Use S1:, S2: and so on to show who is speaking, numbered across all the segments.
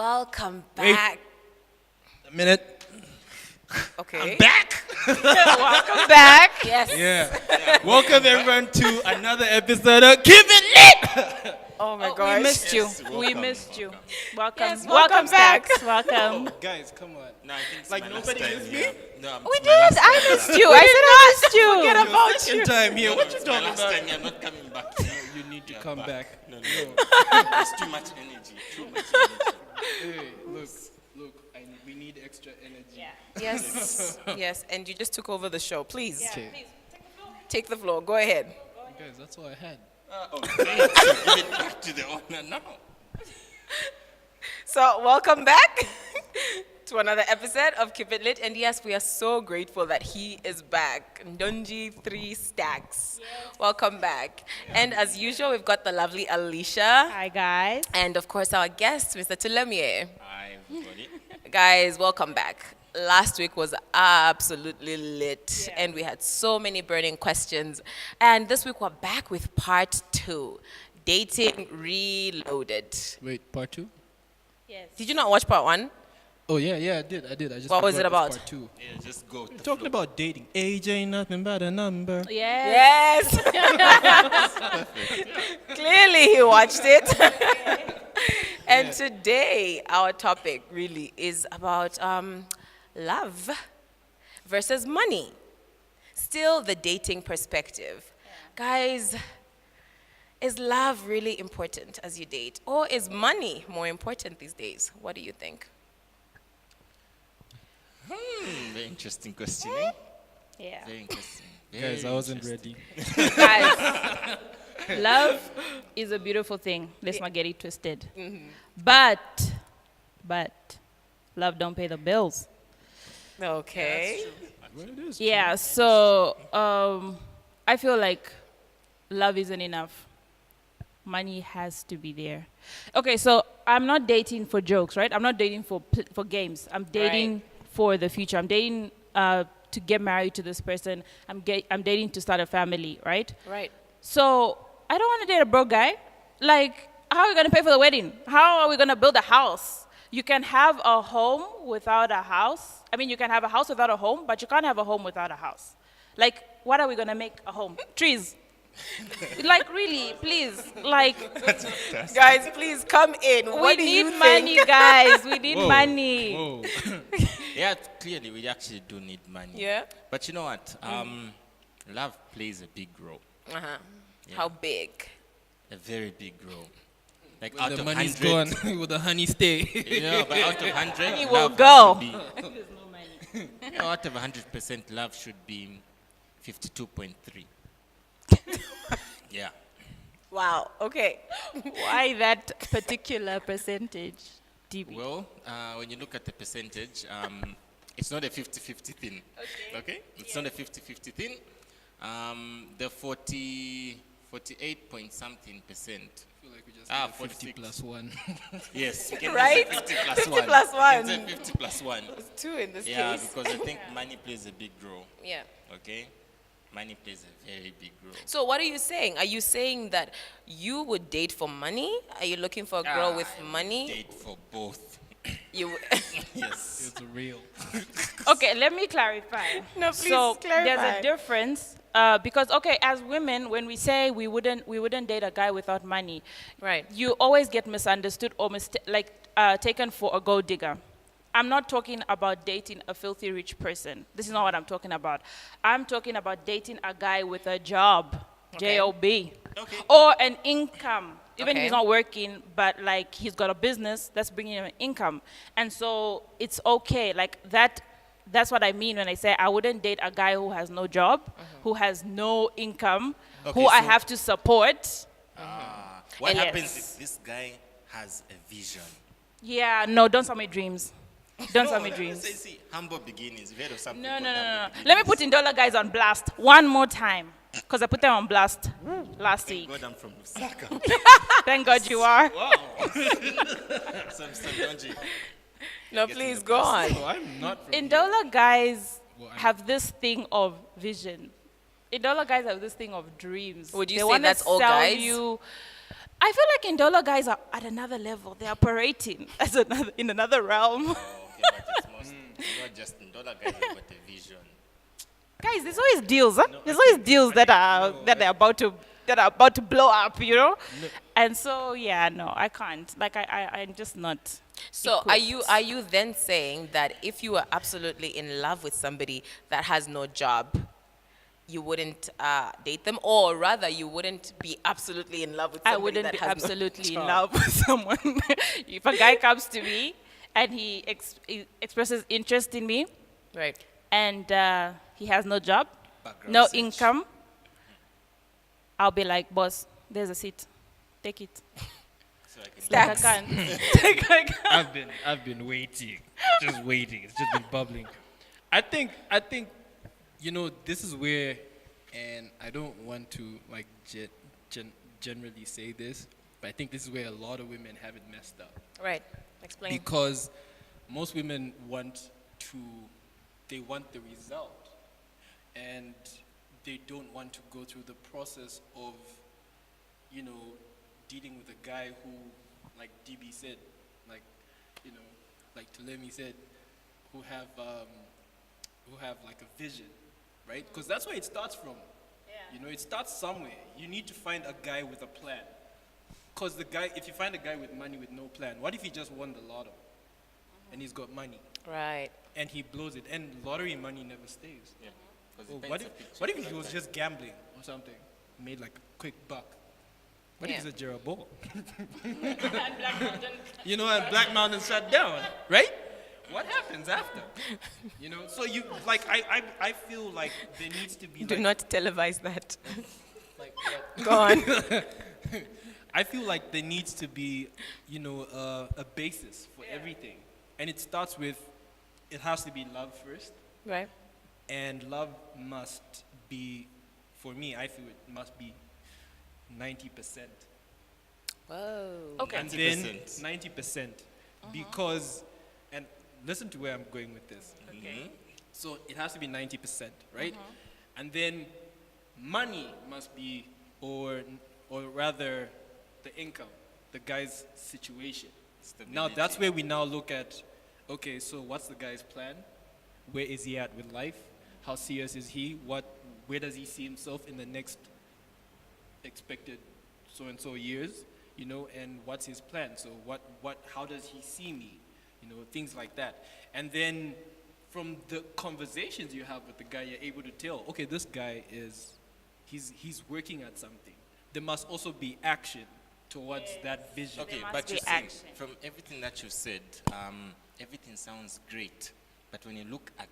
S1: Welcome
S2: Wait.
S1: back.
S2: A minute.
S1: Okay.
S2: I'm back.
S1: Welcome back. Yes.
S2: Yeah. Welcome everyone to another episode of Keep It Lit.
S1: Oh my gosh.
S3: We missed you.
S4: Yes,
S3: We
S4: welcome,
S3: missed you.
S4: welcome.
S3: Welcome.
S1: Yes, welcome back.
S3: Stacks. Welcome.
S2: Guys, come on.
S4: No, I think it's
S2: Like
S4: my last
S2: nobody
S4: time
S2: missed
S4: here.
S2: me?
S4: No,
S3: We
S4: it's my last
S3: did.
S4: time
S3: I
S4: here.
S3: missed you. I said I missed you.
S1: Forget about
S2: Second time here. What you
S4: It's my
S2: talking
S4: last
S2: about?
S4: time here. I'm not coming back.
S2: You need to come back.
S4: No. There's too much energy. Too much energy.
S2: Hey, look. We need extra energy.
S1: Yes. Yes. And you just took over the show. Please.
S2: Okay.
S1: Take the floor. Go ahead.
S2: Guys, that's all I had.
S4: Okay, so give it back to the owner now.
S1: So, welcome back to another episode of Keep It Lit. And yes, we are so grateful that he is back. Ndonji 3 Stacks. Welcome back. And as usual, we've got the lovely Alicia.
S3: Hi guys.
S1: And of course, our guest, Mr. Tulemie.
S4: Hi, everybody.
S1: Guys, welcome back. Last week was absolutely lit, and we had so many burning questions. And this week we're back with part 2, Dating Reloaded.
S2: Wait, part 2?
S3: Yes.
S1: Did you not watch part 1?
S2: Oh yeah, I did. I just
S1: What was
S2: forgot
S1: it about?
S2: Part 2.
S4: Yeah, just go. with
S2: We're
S4: the
S2: talking
S4: flow.
S2: about dating. Age ain't nothing but a number.
S3: Yes.
S1: Yes. Clearly he watched it. And today our topic really is about love versus money. Still the dating perspective. Guys, is love really important as you date? Or is money more important these days? What do you think?
S4: Very interesting question. Eh?
S3: Yeah.
S4: Very interesting.
S2: Guys, I wasn't ready.
S3: Guys, love is a beautiful thing. Let's not get it twisted. But, love don't pay the bills.
S1: Okay.
S2: Well, it is.
S3: Yeah. So I feel like love isn't enough. Money has to be there. Okay, so I'm not dating for jokes, right? I'm not dating for games. I'm dating for the future. I'm dating to get married to this person. I'm dating to start a family, right?
S1: Right.
S3: So I don't want to date a broke guy. Like, how are we going to pay for the wedding? How are we going to build a house? You can have a home without a house. I mean, you can have a house without a home, but you can't have a home without a house. Like, what are we going to make a home? Trees. Like, really, please. Like,
S1: Guys, please come in.
S3: we
S1: What do you
S3: need
S1: think?
S3: money, guys. We need
S4: Whoa.
S3: money.
S2: Whoa.
S4: Yeah, clearly we actually do need money.
S1: Yeah?
S4: But you know what? Love plays a big role.
S1: Uh-huh.
S4: Yeah.
S1: How big?
S4: A very big role. Like
S2: When
S4: out
S2: the
S4: of
S2: money's
S4: 100.
S2: gone, will the honey stay?
S4: Yeah, but out of 100,
S3: Money
S4: love
S3: will
S4: has
S3: go.
S4: to be- out of 100%, love should be 52.3. Yeah.
S1: Wow. Okay.
S3: Why that particular percentage, DB?
S4: Well, when you look at the percentage, it's not a 50-50 thing. Okay? It's not a 50-50 thing. The 48 point something percent.
S2: I feel like we just
S4: Ah,
S2: did a 50
S4: 46.
S2: plus 1.
S4: Yes, we can
S1: Right?
S4: say 50 plus
S1: 50
S4: 1.
S1: plus
S4: We can
S1: 1.
S4: say 50 plus 1.
S1: Two in this
S4: Yeah,
S1: case.
S4: because I think money plays a big role.
S1: Yeah.
S4: Okay? Money plays a very big role.
S1: So what are you saying? Are you saying that you would date for money? Are you looking for a girl with money?
S4: Date for both.
S1: You
S4: Yes.
S2: It's real.
S3: Okay, let me clarify.
S1: No, please
S3: so
S1: clarify.
S3: there's a difference because as women, when we say we wouldn't date a guy without money,
S1: Right.
S3: you always get misunderstood or taken for a gold digger. I'm not talking about dating a filthy rich person. This is not what I'm talking about. I'm talking about dating a guy with a job,
S1: Okay.
S3: J-O-B,
S4: Okay.
S3: or an income. Even
S1: Okay.
S3: if he's not working, but like he's got a business that's bringing him an income. And so it's okay. Like that's what I mean when I say I wouldn't date a guy who has no job, who has no income,
S4: Okay,
S3: who I
S4: so-
S3: have to support.
S4: What
S1: And
S4: happens
S3: yes.
S4: if this guy has a vision?
S3: Yeah, no, don't sell me dreams. Don't
S4: No,
S3: sell me
S4: let me
S3: dreams.
S4: say, see, humble beginnings. You've heard of something
S3: No,
S4: called
S3: no, no,
S4: humble
S3: no.
S4: beginnings.
S3: Let me put Indola guys on blast one more time. Because I put them on blast last
S4: Thank
S3: week.
S4: God I'm from Lusaka.
S3: Thank God you are.
S4: Some Donji.
S1: No, please go on.
S2: Oh, I'm not from
S3: Indola guys
S2: Well, I'm-
S3: have this thing of vision. Indola guys have this thing of dreams.
S1: Would you
S3: They
S1: say
S3: wanna
S1: that's all
S3: sell
S1: guys?
S3: You, I feel like Indolo guys are at another level. They're operating in another realm.
S4: Oh, okay, but it's not just in dollar guys, but a vision.
S3: Guys, there's always deals. Huh? There's always deals that are about to blow up, you know. And so yeah, no, I can't. Like I'm just not.
S1: So
S3: equipped.
S1: are you then saying that if you were absolutely in love with somebody that has no job, you wouldn't date them, or rather you wouldn't be absolutely in love with somebody
S3: I wouldn't
S1: that
S3: be
S1: has
S3: absolutely
S1: no
S3: in
S1: job?
S3: love with someone. If a guy comes to me and he expresses interest in me
S1: Right.
S3: and he has no job,
S4: Background
S3: no
S4: search.
S3: income, I'll be like, boss, there's a seat. Take it.
S4: So I can
S3: Take a
S1: Stacks.
S3: can. Take a can.
S2: I've been waiting, just waiting. It's just been bubbling. I think, this is where, and I don't want to like generally say this, but I think this is where a lot of women have it messed up.
S1: Right. Explain.
S2: Because most women want the result, and they don't want to go through the process of, dealing with a guy who, like DB said, like Tulemi said, who have like a vision, right? Because that's where it starts from. It starts somewhere. You need to find a guy with a plan. Because if you find a guy with money with no plan, what if he just won the lotto and he's got money
S1: Right.
S2: and he blows it, and lottery money never stays?
S4: Yeah. 'Cause it
S2: Or
S4: paints
S2: what
S4: a
S2: if
S4: picture
S2: what if
S4: of
S2: he
S4: a
S2: was
S4: life.
S2: just gambling or something, made like a quick buck? What
S1: Yeah.
S2: if he's a Jeroboam? And Black Mountain shut down, right? What happens after? So you like I feel like there needs to be
S1: Do
S2: like,
S1: not televise that.
S2: like what?
S1: Go on.
S2: I feel like there needs to be, a basis for everything. And it starts with, it has to be love first.
S1: Right.
S2: And love must be, for me, I feel it must be 90%.
S1: Whoa.
S3: Okay.
S2: And then
S4: 90%.
S2: 90%. Because, and listen to where I'm going with this.
S3: Okay.
S2: So it has to be 90%, right? And then money must be, or rather, the income, the guy's situation. Now that's
S4: Stability.
S2: where we now look at, okay, so what's the guy's plan? Where is he at with life? How serious is he? Where does he see himself in the next expected so and so years? And what's his plan? So how does he see me? Things like that. And then from the conversations you have with the guy, you're able to tell, okay, this guy he's working at something. There must also be action towards that vision.
S4: Okay,
S3: must
S4: but
S3: be
S4: you see,
S3: action.
S4: from everything that you said, everything sounds great. But when you look at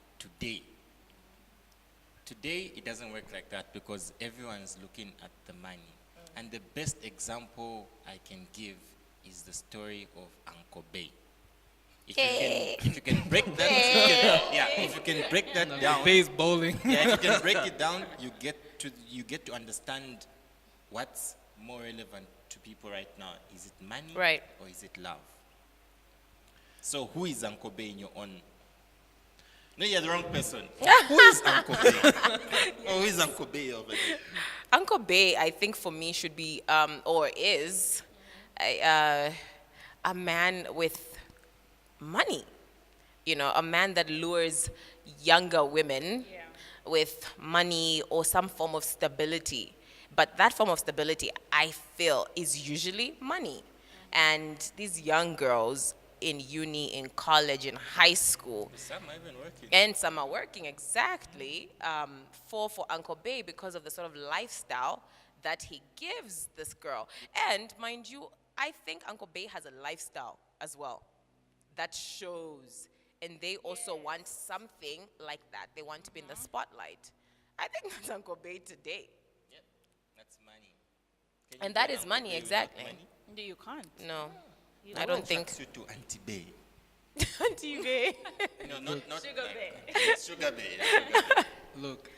S4: today it doesn't work like that because everyone's looking at the money. And the best example I can give is the story of Uncle Bay. If you can break that, if you can break that down,
S2: Base bowling.
S4: if you can break it down, you get to understand what's more relevant to people right now. Is it money,
S1: Right.
S4: or is it love? So who is Uncle Bay in your own? No, you're the wrong person. Who is Uncle Bay? Who is Uncle Bay over there?
S1: Uncle Bay, I think for me should be or is a man with money. A man that lures younger women with money or some form of stability. But that form of stability, I feel, is usually money. And these young girls in uni, in college, in high school,
S4: Some are even working.
S1: and some are working exactly for Uncle Bay because of the sort of lifestyle that he gives this girl. And mind you, I think Uncle Bay has a lifestyle as well that shows. And they also want something like that. They want to be in the spotlight. I think that's Uncle Bay today.
S4: Yep, that's money. Can you
S1: And that
S4: be
S1: is
S4: Uncle
S1: money,
S4: Bay without
S1: exactly.
S4: money?
S3: No, you can't.
S1: No,
S3: You
S1: I don't think.
S4: Attracts you to Auntie Bay.
S1: Auntie Bay.
S4: No, not
S3: Sugar
S4: like-
S3: Bay.
S4: Sugar Bay. Yeah, Sugar Bay.
S2: Look,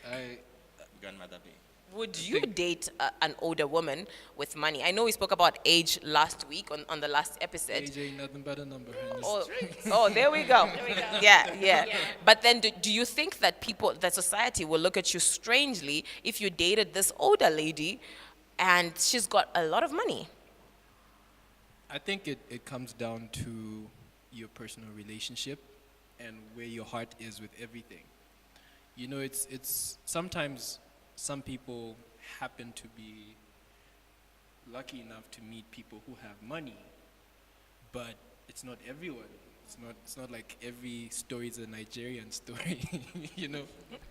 S4: Grandmother Bay.
S1: Would you date an older woman with money? I know we spoke about age lage last week on the last episode.
S2: age ain't nothing but a number. honey.
S1: Oh, there we go. Yeah. But then do you think that that society will look at you strangely if you dated this older lady and she's got a lot of money?
S2: I think it comes down to your personal relationship and where your heart is with everything. You know, it's sometimes some people happen to be lucky enough to meet people who have money, but it's not everyone. It's not like every story is a Nigerian story, you know.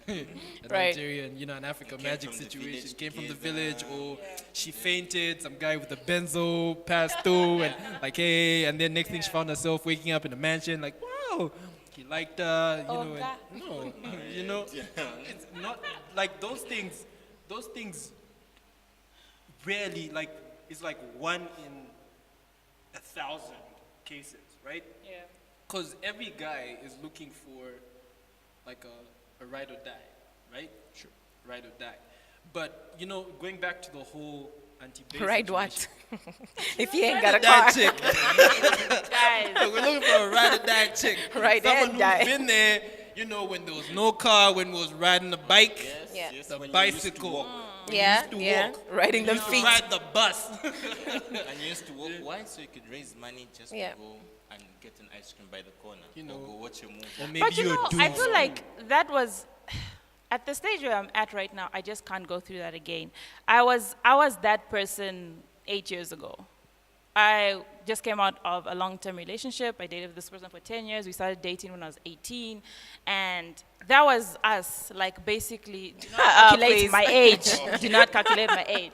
S2: A
S1: Right.
S2: Nigerian, you know, an Africa
S4: Came
S2: magic
S4: from the
S2: situation.
S4: village
S2: Came from the
S4: together.
S2: village, or she fainted. Some guy with a benzo passed through, and like, hey, and then next thing she found herself waking up in a mansion, like, wow, he liked her, you know. And, no, you know, it's not like those things. Those things rarely, like, it's like 1 in 1,000 cases, right?
S3: Yeah.
S2: Because every guy is looking for like a ride or die, right? Sure. Ride or die. But, you know, going back to the whole anti-base
S1: Ride what?
S2: situation,
S1: If you ain't got a
S2: that
S1: car.
S2: chick.
S3: Guys,
S2: We're looking for a ride or die chick.
S1: Ride
S2: Someone
S1: and
S2: who's
S1: die.
S2: been there, you know, when there was no car, when we was riding the bike,
S1: Yeah.
S2: the
S4: when you used to
S2: bicycle.
S4: walk.
S2: when you
S1: Yeah,
S2: used to
S1: yeah.
S2: walk,
S1: Riding them
S2: used to
S1: feet.
S2: ride the bus.
S4: And you used to walk why? So you could raise money just
S1: Yeah.
S4: to go and get an ice cream by the corner.
S2: You know.
S4: Or go watch a movie.
S2: Or maybe
S3: but you
S2: you're
S3: know,
S2: doing
S3: I feel like that was at the stage where I'm at right now. I just can't go through that again. I was that person 8 years ago. I just came out of a long-term relationship. I dated this person for 10 years. We started dating when I was 18, and that was us. Like basically, do not calculate
S1: please.
S3: my age. Do not calculate my age.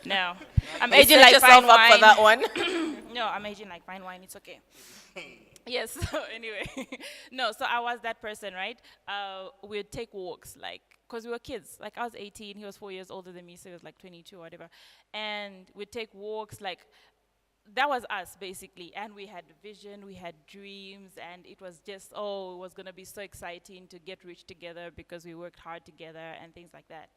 S3: No, I'm
S1: You
S3: aging
S1: set
S3: like
S1: yourself
S3: fine
S1: up
S3: wine.
S1: for that one.
S3: No, I'm aging like fine wine. It's okay. Yes. So anyway, no. So I was that person, right? We'd take walks, like, cause we were kids. Like I was 18, he was 4 years older than me, so he was like 22 or whatever. And we'd take walks, like, that was us basically. And we had vision, we had dreams, and it was just it was gonna be so exciting to get rich together because we worked hard together and things like that.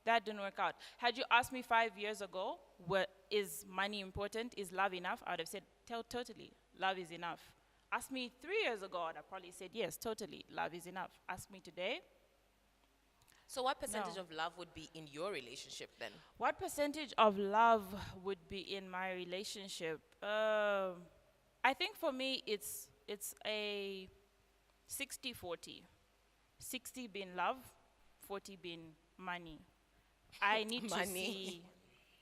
S3: That didn't work out. Had you asked me 5 years ago, is money important? Is love enough? I would have said, totally, love is enough. Ask me 3 years ago, I'd have probably said, yes, totally, love is enough. Ask me today,
S1: So what percentage
S3: No.
S1: of love would be in your relationship then?
S3: what percentage of love would be in my relationship? I think for me, it's a 60-40. 60 being love, 40 being money. I need to
S1: Money.
S3: see,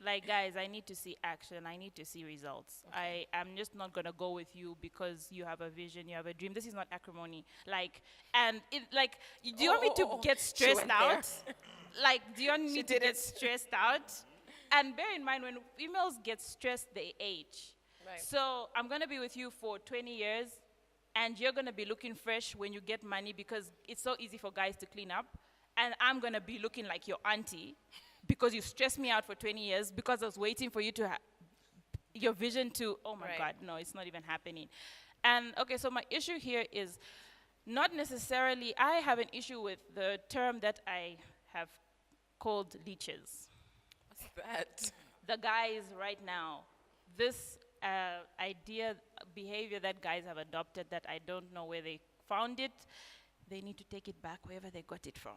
S3: like, guys, I need to see action. I need to see results. I am just not going to go with you because you have a vision, you have a dream. This is not acrimony. Like, and it, like, do you want me to get
S1: She
S3: stressed
S1: went there.
S3: out? Like, do you want me to
S1: did
S3: get
S1: it.
S3: stressed out? And bear in mind, when females get stressed, they age.
S1: Right.
S3: So I'm going to be with you for 20 years, and you're going to be looking fresh when you get money because it's so easy for guys to clean up. And I'm going to be looking like your auntie because you stressed me out for 20 years because I was waiting for you to your vision to, oh my
S1: Right.
S3: God, no, it's not even happening. And okay, so my issue here is not necessarily, I have an issue with the term that I have called leeches.
S1: What's that?
S3: The guys right now, this idea, behavior that guys have adopted that I don't know where they found it, they need to take it back wherever they got it from,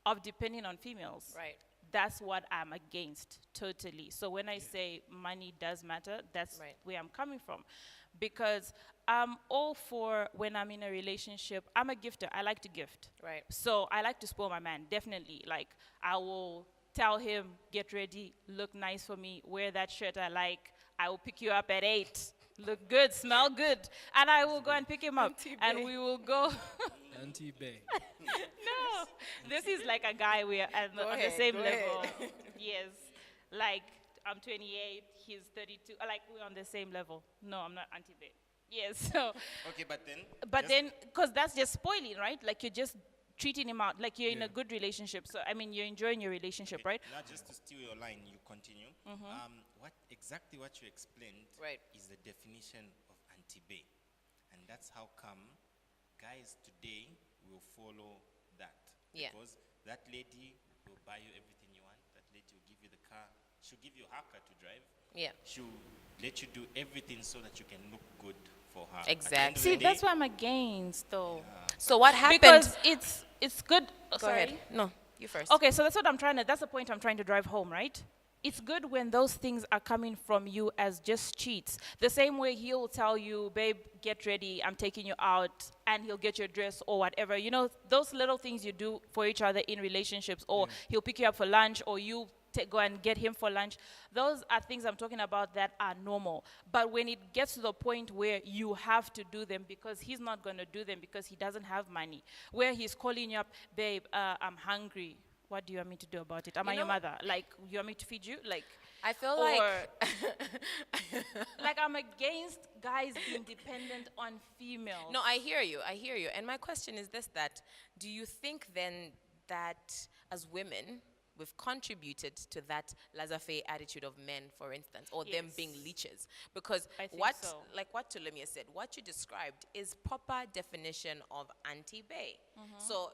S3: of depending on females.
S1: Right.
S3: That's what I'm against, totally. So when I say money does matter, that's
S1: Right.
S3: where I'm coming from. Because I'm all for when I'm in a relationship, I'm a gifter. I like to gift.
S1: Right.
S3: So I like to spoil my man, definitely. Like, I will tell him, get ready, look nice for me, wear that shirt I like. I will pick you up at 8. Look good, smell good. And I will go and pick him up. And we will go.
S2: Auntie Bay.
S3: No, this is like a guy we are
S1: Go
S3: on the
S1: ahead,
S3: same
S1: go
S3: level.
S1: ahead.
S3: Yes, like I'm 28, he's 32. Like we're on the same level. No, I'm not Auntie Bay. Yes, so
S4: Okay, but then.
S3: but
S4: just-
S3: then because that's just spoiling, right? Like you're just treating him out like you're in
S2: Yeah.
S3: a good relationship. So I mean, you're enjoying your relationship,
S4: Okay,
S3: right?
S4: Now, just to steal your line, you continue. What you explained
S1: Right.
S4: is the definition of anti-bay, and that's how come guys today will follow that.
S1: Yeah.
S4: Because that lady will buy you everything you want. That lady will give you the car. She'll give you her car to drive.
S1: Yeah.
S4: She'll let you do everything so that you can look good for her. At the end of
S1: Exactly.
S4: the
S3: See,
S4: day,
S3: that's what I'm against, though.
S1: So what happened?
S3: Because it's good.
S1: Go
S3: sorry.
S1: ahead. No, you first.
S3: Okay, so that's what I'm trying to. That's the point I'm trying to drive home, right? it's good when those things are coming from you as just cheats. The same way he'll tell you, babe, get ready, I'm taking you out, and he'll get your dress or whatever. You know, those little things you do for each other in relationships, or he'll pick you up for lunch, or you go and get him for lunch. Those are things I'm talking about that are normal. But when it gets to the point where you have to do them because he's not going to do them because he doesn't have money, where he's calling you up, babe, I'm hungry. What do you want me to do about it? Am I your mother? Like, you want me to feed you? Like,
S1: I feel
S3: or
S1: like
S3: like I'm against guys being dependent on females.
S1: no, I hear you. I hear you. And my question is this: that do you think then that as women we've contributed to that laissez-faire attitude of men, for instance, or them
S3: Yes.
S1: being leeches? Because
S3: I think
S1: what,
S3: so.
S1: like what Tulemia said, what you described is proper definition of anti-bay. So,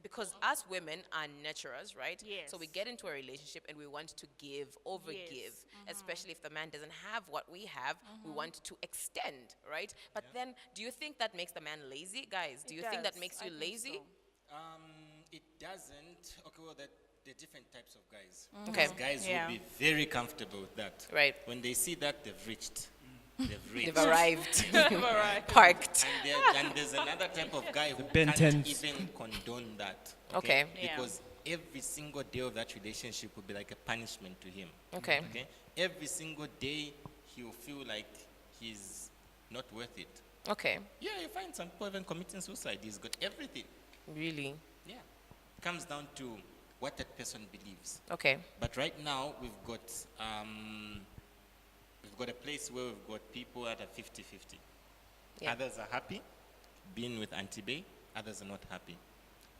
S1: because us women are nurturers, right?
S3: Yes.
S1: So we get into a relationship and we want to give, overgive,
S3: Yes.
S1: especially if the man doesn't have what we have, we want to extend, right? But then, do you think that makes the man lazy, guys? Do
S3: It
S1: you think that
S3: does.
S1: makes
S3: I
S1: you
S3: think
S1: lazy?
S3: so.
S4: It doesn't. Okay, well, there are different types of guys.
S1: Okay.
S4: Because guys
S3: Yeah.
S4: will be very comfortable with that.
S1: Right.
S4: When they see that, they've reached. They've reached.
S1: They've arrived,
S3: Right.
S1: parked.
S4: And there's another type of guy who
S2: Ben
S4: can't
S2: 10s.
S4: even condone that.
S1: Okay.
S3: Yeah.
S4: Because every single day of that relationship will be like a punishment to him.
S1: Okay.
S4: Okay. Every single day he will feel like he's not worth it.
S1: Okay.
S4: Yeah, you find some people even committing suicide. He's got everything.
S1: Really?
S4: Yeah. It comes down to what that person believes.
S1: Okay.
S4: But right now we've got a place where we've got people that are 50-50.
S1: Yeah.
S4: Others are happy being with Auntie Bay, others are not happy.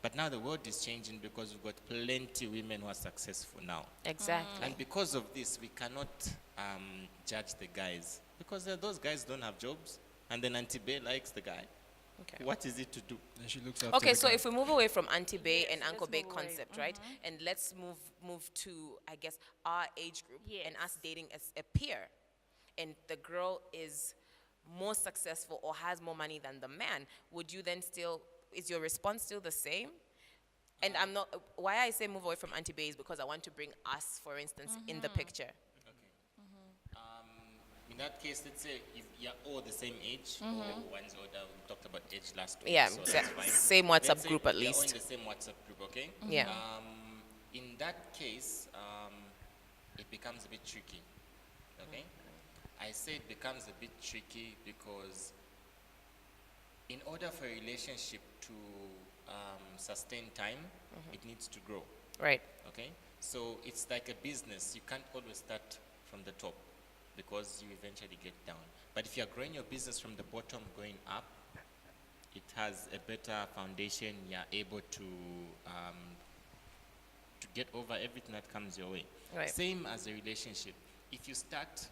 S4: But now the world is changing because we've got plenty of women who are successful now.
S1: Exactly.
S4: And because of this, we cannot judge the guys. Because those guys don't have jobs, and then Auntie Bay likes the guy.
S1: Okay.
S4: What is it to do?
S2: And she looks after
S1: Okay,
S2: the
S1: so
S2: guy.
S1: if we move away from Auntie-Bay
S3: Yes,
S1: and Uncle
S3: let's
S1: Bay
S3: move away.
S1: concept, right? And let's move to, I guess, our age group and us
S3: Yes.
S1: dating as a peer. And the girl is more successful or has more money than the man. Would you then still, is your response still the same? And I'm not, why I say move away from Auntie-Bay is because I want to bring us, for instance, in the picture.
S4: In that case, let's say if you're all the same age, or one's older, we talked about age last week,
S1: Yeah,
S4: so that's fine.
S1: same
S4: Let's
S1: WhatsApp
S4: say
S1: group at
S4: you're all
S1: least.
S4: in the same WhatsApp group, okay?
S1: Yeah.
S4: In that case, it becomes a bit tricky, okay? I say it becomes a bit tricky because in order for a relationship to sustain time, it needs to grow,
S1: Right.
S4: okay? So it's like a business. You can't always start from the top because you eventually get down. But if you're growing your business from the bottom going up, it has a better foundation. You're able to get over everything that comes your way.
S1: Right.
S4: Same as a relationship. If you start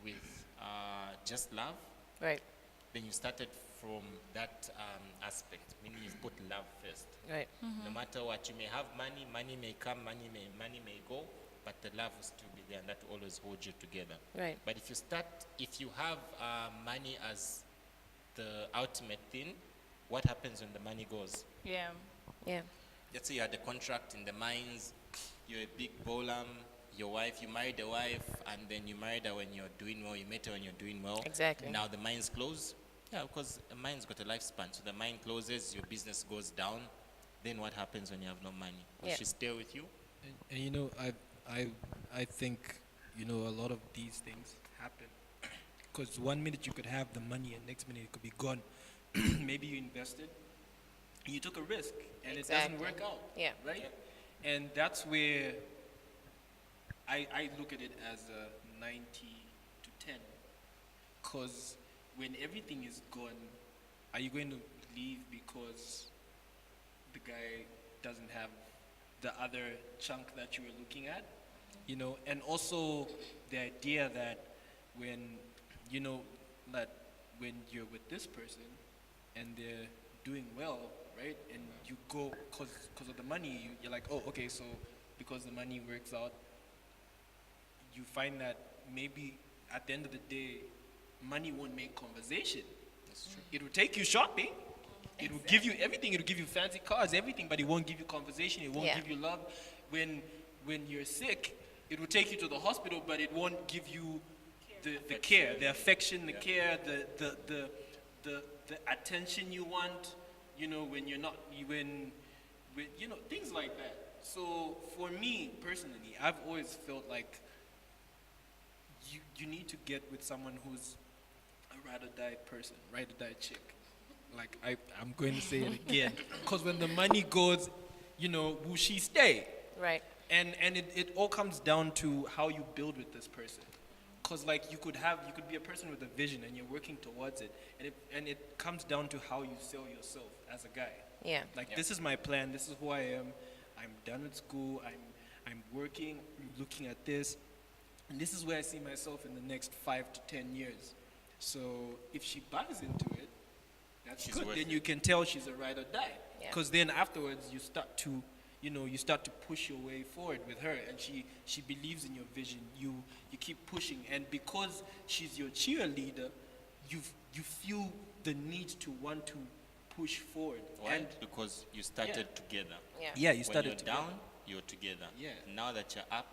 S4: with just love,
S1: Right.
S4: then you started from that aspect, meaning you've put love first.
S1: Right.
S4: No matter what, you may have money, money may come, money may go, but the love will still be there, and that will always hold you together.
S1: Right.
S4: But if you have money as the ultimate thing, what happens when the money goes?
S3: Yeah.
S1: Yeah.
S4: Let's say you had a contract in the mines, you're a big bowler, you married a wife, and then you married her when you're doing well, you met her when you're doing well.
S1: Exactly.
S4: Now the mines close. Yeah, because a mine's got a lifespan. So the mine closes, your business goes down. Then what happens when you have no money? Will
S1: Yeah.
S4: she stay with you?
S2: And you know, I think, you know, a lot of these things happen. Because 1 minute you could have the money and next minute it could be gone. Maybe you invested, you took a risk, and it
S1: Exactly.
S2: doesn't work out.
S1: Yeah.
S2: Right? And that's where I look at it as a 90 to 10. Because when everything is gone, are you going to leave because the guy doesn't have the other chunk that you were looking at? You know, and also the idea that when, you know, that when you're with this person and they're doing well, right, and you go, because of the money, you're like, oh, okay, so because the money works out, you find that maybe at the end of the day, money won't make conversation.
S4: That's true.
S2: It will take you shopping. It will give you everything. It will give you fancy cars, everything, but it won't give you conversation. It won't
S1: Yeah.
S2: give you love. When you're sick, it will take you to the hospital, but it won't give you the care, the affection, the care, the attention you want, you know, when you're not, when you know, things like that. So for me personally, I've always felt like you need to get with someone who's a ride or die person, ride or die chick. Like I'm going to say it again, because when the money goes, you know, will she stay?
S1: Right.
S2: And it all comes down to how you build with this person. Because like you could be a person with a vision and you're working towards it, and it comes down to how you sell yourself as a guy.
S1: Yeah.
S2: Like this is my plan. This is who I am. I'm done with school. I'm working. I'm looking at this, and this is where I see myself in the next 5 to 10 years. So if she buys into it, that's
S4: She's
S2: good.
S4: worth
S2: Then
S4: it.
S2: you can tell she's a ride or die.
S1: Yeah.
S2: Because then afterwards you start to, you start to push your way forward with her, and she believes in your vision. You keep pushing, and because she's your cheerleader, you feel the need to want to push forward.
S4: Why?
S2: And
S4: Because you started together.
S1: Yeah.
S2: yeah, you
S4: When
S2: started
S4: you're
S2: to
S4: down, you're together.
S2: Yeah.
S4: Now that you're up,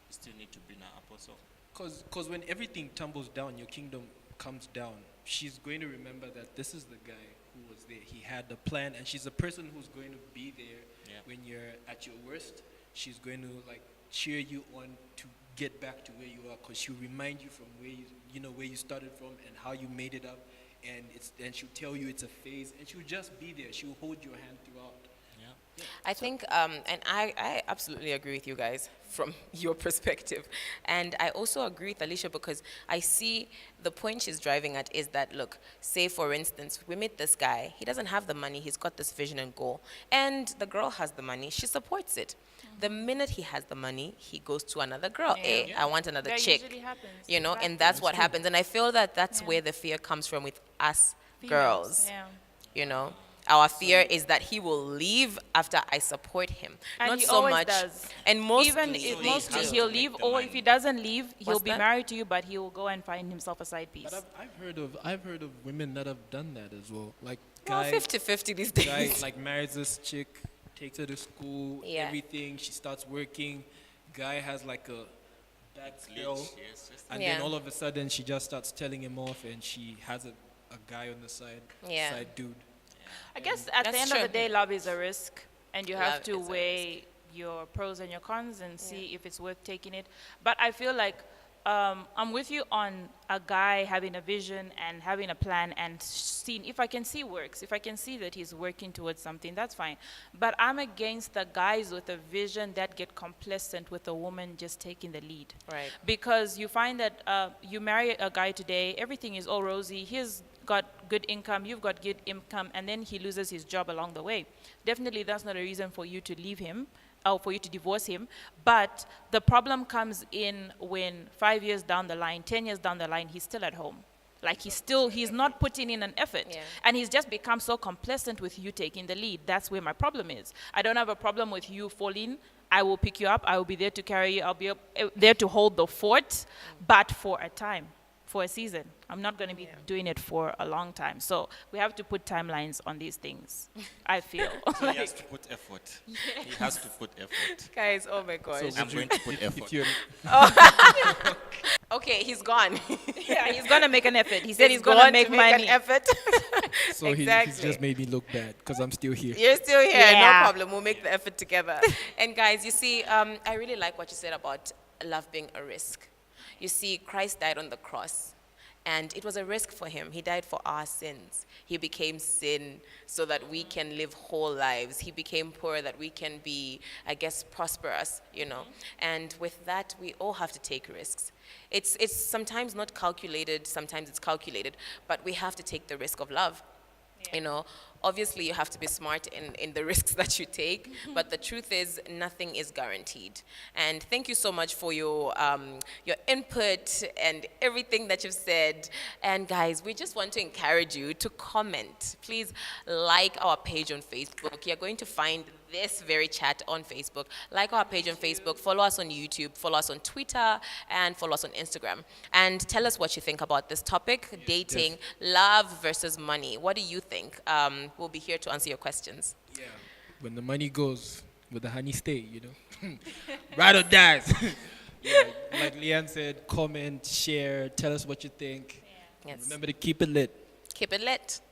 S4: you still need to bring her up also.
S2: Because when everything tumbles down, your kingdom comes down. She's going to remember that this is the guy who was there. He had the plan, and she's a person who's going to be there
S4: Yeah.
S2: when you're at your worst. She's going to like cheer you on to get back to where you are, because she'll remind you from where you started from and how you made it up, and she'll tell you it's a phase, and she'll just be there. She'll hold your hand throughout.
S4: Yeah.
S1: I think, and I absolutely agree with you guys from your perspective. And I also agree with Alicia, because I see the point she's driving at is that, look, say for instance, we meet this guy, he doesn't have the money, he's got this vision and goal, and the girl has the money, she supports it. The minute he has the money, he goes to another girl.
S3: Yeah.
S1: Hey, I want another
S3: That
S1: chick.
S3: usually happens.
S1: You know, and
S3: Exactly.
S1: that's what happens. And I feel that that's
S3: Yeah.
S1: where the fear comes from with us
S3: Females,
S1: girls.
S3: Yeah.
S1: You know, our fear is that he will leave after I support him.
S3: And
S1: Not
S3: he
S1: so
S3: always
S1: much.
S3: does.
S1: And mostly,
S3: Even
S4: So
S3: if
S4: he
S3: mostly
S4: has to
S3: he'll
S4: make
S3: leave,
S4: the
S3: or
S4: money.
S3: if he doesn't leave, he'll
S1: What's
S3: be
S1: that?
S3: married to you, but he will go and find himself a side piece.
S2: But I've heard of women that have done that as well. Like
S1: well,
S2: guys,
S1: 50-50 these
S2: guy
S1: days.
S2: like marries this chick, takes her to school,
S1: Yeah.
S2: everything. She starts working. Guy has like a bad spell,
S4: Glitch, yes, yes.
S2: and
S1: Yeah.
S2: then all of a sudden she just starts telling him off, and she has a guy on the side,
S1: Yeah.
S2: side dude.
S3: I guess at
S1: That's
S3: the end
S1: true.
S3: of the day, love is a risk, and you have
S1: Love
S3: to
S1: is a
S3: weigh your pros and your cons and see if it's worth taking it. But I feel like I'm with you on a guy having a vision and having a plan and seeing if I can see works, if I can see that he's working towards something, that's fine. But I'm against the guys with a vision that get complacent with a woman just taking the lead.
S1: Right.
S3: Because you find that you marry a guy today, everything is all rosy. He's got good income, you've got good income, and then he loses his job along the way. Definitely that's not a reason for you to leave him or for you to divorce him. But the problem comes in when 5 years down the line, 10 years down the line, he's still at home. Like he's not putting in an effort.
S1: Yeah.
S3: And he's just become so complacent with you taking the lead. That's where my problem is. I don't have a problem with you falling. I will pick you up. I will be there to carry you. I'll be there to hold the fort, but for a time, for a season. I'm not going to be doing it for a long time. So we have to put timelines on these things, I feel.
S4: So he has to put effort. He has to put effort.
S1: Guys, oh my gosh.
S4: I'm going to put effort.
S2: If you're
S1: Okay, he's gone.
S3: Yeah, he's going to make an effort. He said he's going
S1: gone
S3: to make
S1: an
S3: money.
S1: effort.
S2: so he's
S1: Exactly.
S2: just made me look bad because I'm still here.
S1: You're still here,
S3: Yeah.
S1: no problem. We'll make the effort together. And guys, you see, I really like what you said about love being a risk. You see, Christ died on the cross, and it was a risk for him. He died for our sins. He became sin so that we can live whole lives. He became poor that we can be, I guess, prosperous, you know. And with that, we all have to take risks. It's sometimes not calculated, sometimes it's calculated, but we have to take the risk of love. You know, obviously you have to be smart in the risks that you take, but the truth is nothing is guaranteed. And thank you so much for your input and everything that you've said. And guys, we just want to encourage you to comment. Please like our page on Facebook. You're going to find this very chat on Facebook. Like our page on Facebook, follow us on YouTube, follow us on Twitter, and follow us on Instagram. And tell us what you think about this topic, dating, love versus money. What do you think? We'll be here to answer your questions.
S2: Yeah. When the money goes, will the honey stay, you know? Ride or dies. Yeah, like Leanne said, comment, share, tell us what you think.
S1: Yes.
S2: Remember to keep it lit.
S1: Keep it lit.